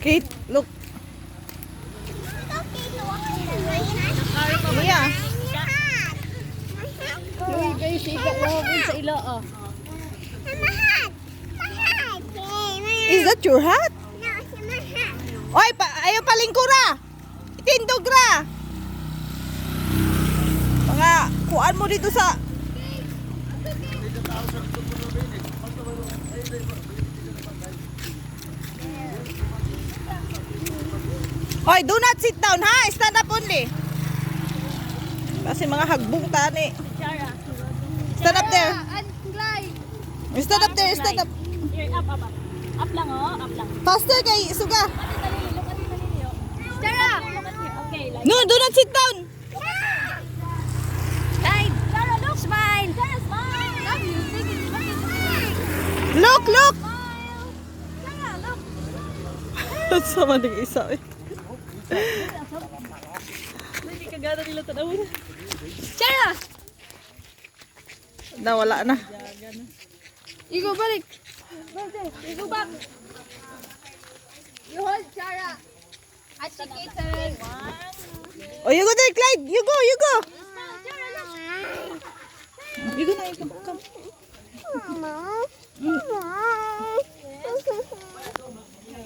Kate, look. Mia. Uy, guys, ikat mo sa ilo, oh. Is that your hat? Oy, ayaw palingkura. Itindog ra. Mga kuan mo dito sa... Oy, do not sit down ha. Stand up only. Kasi mga hagbong tani. Stand up there. Stand up there. Stand up. Here, up. Up lang, oh. Up lang. Faster kay Suga. Sarah! Okay, like... No, do not sit down. Side! Sarah, look! Smile! Sarah, smile! Love you! Look, look. Smile! Sarah, look! Sama ng isa eh. Hindi ka gana nila tanawin. Sarah! Nawala na. Igo, balik! Igo back! You hold Sarah! At si Kate! Oh, you go there, Clyde. You go. Sarah, look! You go na. Come.